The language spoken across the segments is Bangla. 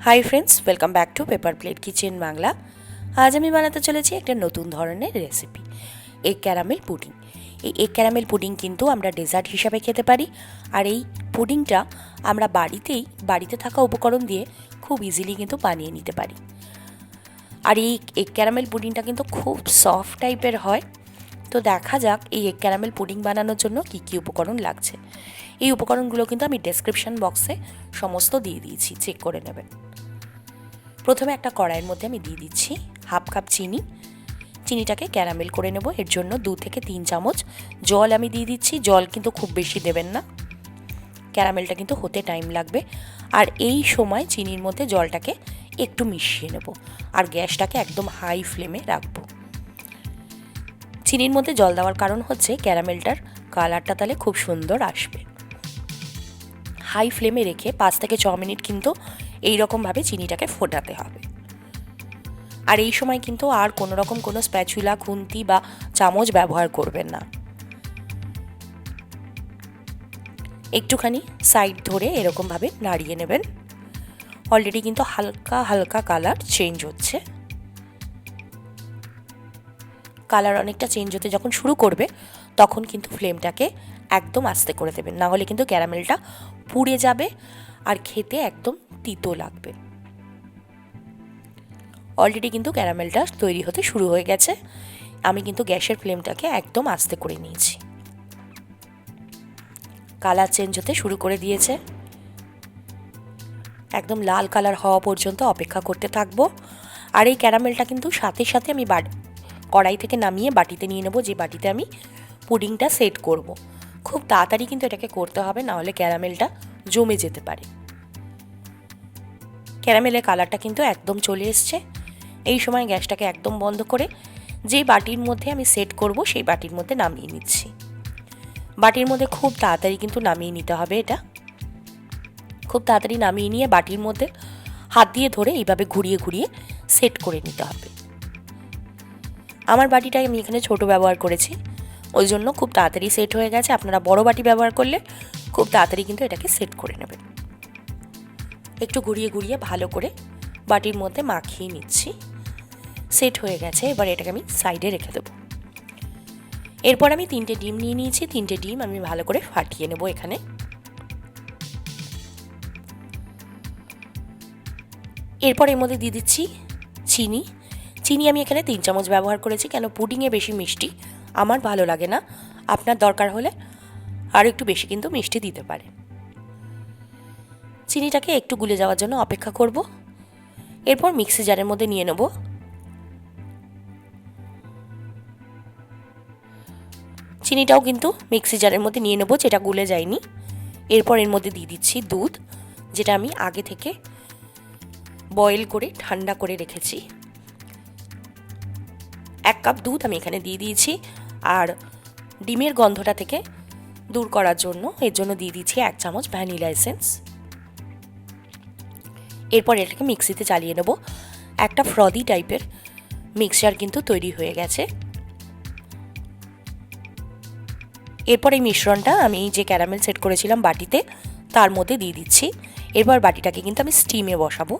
Hi friends, welcome back to paper plate kitchen Bangla. আজ আমি বানাতে চলেছি একটা নতুন ধরনের রেসিপি, এগ ক্যারামেল পুডিং। এই এগ ক্যারামেল পুডিং কিন্তু আমরা ডেজার্ট হিসাবে খেতে পারি, আর এই পুডিংটা আমরা বাড়িতে থাকা উপকরণ দিয়ে খুব ইজিলি কিন্তু বানিয়ে নিতে পারি। আর এই এগ ক্যারামেল পুডিংটা কিন্তু খুব সফট টাইপের হয়। তো দেখা যাক এই এগ ক্যারামেল পুডিং বানানোর জন্য কী কী উপকরণ লাগছে। এই উপকরণগুলো কিন্তু আমি ডেসক্রিপশন বক্সে সমস্ত দিয়ে দিয়েছি, চেক করে নেবেন। প্রথমে একটা কড়াইয়ের মধ্যে আমি দিয়ে দিচ্ছি হাফ কাপ চিনি। চিনিটাকে ক্যারামেল করে নেব। এর জন্য 2 থেকে 3 চামচ জল আমি দিয়ে দিচ্ছি। জল কিন্তু খুব বেশি দেবেন না, ক্যারামেলটা কিন্তু হতে টাইম লাগবে। আর এই সময় চিনির মধ্যে জলটাকে একটু মিশিয়ে নেব, আর গ্যাসটাকে একদম হাই ফ্লেমে রাখবো। চিনির মধ্যে জল দেওয়ার কারণ হচ্ছে ক্যারামেলটার কালারটা তাহলে খুব সুন্দর আসবে। হাই ফ্লেমে রেখে 5 থেকে 6 মিনিট কিন্তু এইরকমভাবে চিনিটাকে ফোটাতে হবে। আর এই সময় কিন্তু আর কোনো রকম কোনো স্প্যাচুলা, খুন্তি বা চামচ ব্যবহার করবেন না। একটুখানি সাইড ধরে এরকমভাবে নাড়িয়ে নেবেন। অলরেডি কিন্তু হালকা হালকা কালার চেঞ্জ হচ্ছে। কালার অনেকটা চেঞ্জ হতে যখন শুরু করবে তখন কিন্তু ফ্লেমটাকে একদম আস্তে করে দেবেন, না হলে কিন্তু ক্যারামেলটা পুড়ে যাবে আর খেতে একদম তিতো লাগবে। অলরেডি কিন্তু ক্যারামেলটা তৈরি হতে শুরু হয়ে গেছে। আমি কিন্তু গ্যাসের ফ্লেমটাকে একদম আস্তে করে নিয়েছি। কালার চেঞ্জ হতে শুরু করে দিয়েছে। একদম লাল কালার হওয়া পর্যন্ত অপেক্ষা করতে থাকবো। আর এই ক্যারামেলটা কিন্তু সাথে সাথে আমি কড়াই থেকে নামিয়ে বাটিতে নিয়ে নেবো, যে বাটিতে আমি পুডিংটা সেট করব। খুব তাড়াতাড়ি কিন্তু এটাকে করতে হবে, না হলে ক্যারামেলটা জমে যেতে পারে। ক্যারামেলের কালারটা কিন্তু একদম চলে এসছে। এই সময় গ্যাসটাকে একদম বন্ধ করে যেই বাটির মধ্যে আমি সেট করব সেই বাটির মধ্যে নামিয়ে নিচ্ছি। বাটির মধ্যে খুব তাড়াতাড়ি কিন্তু নামিয়ে নিতে হবে। এটা খুব তাড়াতাড়ি নামিয়ে নিয়ে বাটির মধ্যে হাত দিয়ে ধরে এইভাবে ঘুরিয়ে ঘুরিয়ে সেট করে নিতে হবে। আমার বাটিটা আমি এখানে ছোট ব্যবহার করেছি, ওই জন্য খুব তাড়াতাড়ি সেট হয়ে গেছে। আপনারা বড় বাটি ব্যবহার করলে খুব তাড়াতাড়ি কিন্তু এটাকে সেট করে নেবেন। একটু ঘুরিয়ে ঘুরিয়ে ভালো করে বাটির মধ্যে মাখিয়ে নিচ্ছি। সেট হয়ে গেছে। এবার এটাকে আমি সাইডে রেখে দেবো। এরপর আমি 3টে ডিম নিয়ে নিয়েছি। 3টে ডিম আমি ভালো করে ফাটিয়ে নেব এখানে। এরপর এর মধ্যে দিয়ে দিচ্ছি চিনি। চিনি আমি এখানে 3 চামচ ব্যবহার করেছি, কেন পুডিংয়ে বেশি মিষ্টি আমার ভালো লাগে না। আপনার দরকার হলে আর একটু বেশি কিন্তু মিষ্টি দিতে পারে। চিনিটাকে একটু গুলে যাওয়ার জন্য অপেক্ষা করব। এরপর মিক্সি জারের মধ্যে নিয়ে নেব। চিনিটাও কিন্তু মিক্সি জারের মধ্যে নিয়ে নেব, যেটা গুলে যায়নি। এরপর এর মধ্যে দিয়ে দিচ্ছি দুধ, যেটা আমি আগে থেকে বয়েল করে ঠান্ডা করে রেখেছি। 1 কাপ দুধ আমি এখানে দিয়ে দিয়েছি। আর ডিমের গন্ধটা থেকে দূর করার জন্য এর জন্য দিয়ে দিচ্ছি 1 চামচ ভ্যানিলা এসেন্স। এরপর এটাকে মিক্সিতে চালিয়ে নেব। একটা ফ্রদি টাইপের মিক্সচার কিন্তু তৈরি হয়ে গেছে। এরপর এই মিশ্রণটা আমি যে ক্যারামেল সেট করেছিলাম বাটিতে, তার মধ্যে দিয়ে দিচ্ছি। এরপর বাটিটাকে কিন্তু আমি স্টিমে বসাবো।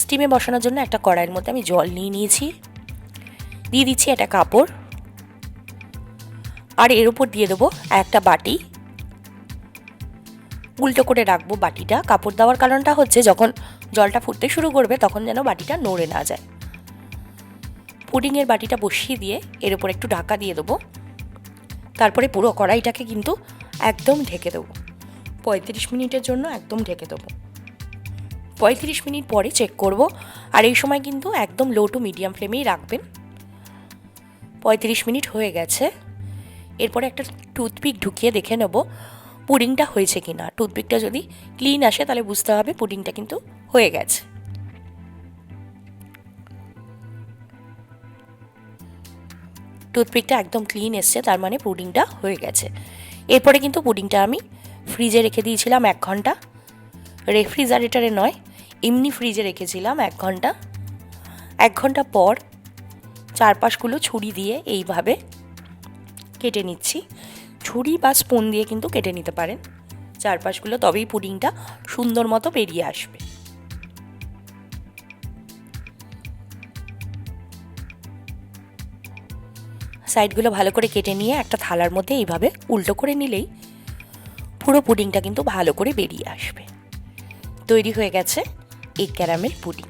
স্টিমে বসানোর জন্য একটা কড়াইয়ের মধ্যে আমি জল নিয়ে নিয়েছি। দিয়ে দিচ্ছি একটা কাপড়, আর এর উপর দিয়ে দেবো একটা বাটি। উল্টো করে রাখবো বাটিটা। কাপড় দেওয়ার কারণটা হচ্ছে যখন জলটা ফুটতে শুরু করবে তখন যেন বাটিটা নড়ে না যায়। পুডিংয়ের বাটিটা বসিয়ে দিয়ে এর উপর একটু ঢাকা দিয়ে দেবো। তারপরে পুরো কড়াইটাকে কিন্তু একদম ঢেকে দেবো। 35 মিনিটের জন্য একদম ঢেকে দেবো। 35 মিনিট পরে চেক করব। আর এই সময় কিন্তু একদম লো টু মিডিয়াম ফ্লেমেই রাখবেন। 35 মিনিট হয়ে গেছে। এরপরে একটা টুথপিক ঢুকিয়ে দেখে নেব পুডিংটা হয়েছে কিনা। টুথপিকটা যদি ক্লিন আসে তাহলে বুঝতে হবে পুডিংটা কিন্তু হয়ে গেছে। টুথপিকটা একদম ক্লিন এসছে, তার মানে পুডিংটা হয়ে গেছে। এরপরে কিন্তু পুডিংটা আমি ফ্রিজে রেখে দিয়েছিলাম 1 ঘন্টা। রেফ্রিজারেটরে নয়, এমনি ফ্রিজে রেখেছিলাম 1 ঘন্টা। 1 ঘন্টা পর চারপাশগুলো ছুরি দিয়ে এইভাবে কেটে নিচ্ছি। ছুরি বা স্পুন দিয়ে কিন্তু কেটে নিতে পারেন, চারপাশগুলো, তবেই পুডিংটা সুন্দর মতো বেরিয়ে আসবে। সাইডগুলো ভালো করে কেটে নিয়ে একটা থালার মধ্যে এইভাবে উল্টো করে নিলেই পুরো পুডিংটা কিন্তু ভালো করে বেরিয়ে আসবে। তৈরি হয়ে গেছে এগ ক্যারামেল পুডিং।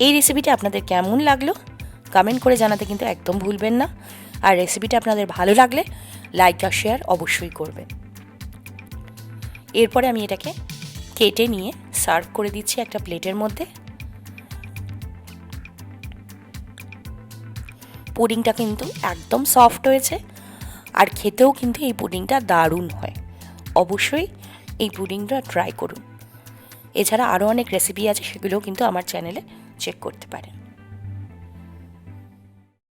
এই রেসিপিটা আপনাদের কেমন লাগলো কমেন্ট করে জানাতে কিন্তু একদম ভুলবেন না। আর রেসিপিটা আপনাদের ভালো লাগলে লাইক আর শেয়ার অবশ্যই করবেন। এরপরে আমি এটাকে কেটে নিয়ে সার্ভ করে দিচ্ছি একটা প্লেটের মধ্যে। পুডিংটা কিন্তু একদম সফট হয়েছে আর খেতেও কিন্তু এই পুডিংটা দারুণ হয়। অবশ্যই এই পুডিংটা ট্রাই করুন। এছাড়া আরও অনেক রেসিপি আছে, সেগুলোও কিন্তু আমার চ্যানেলে চেক করতে পারেন।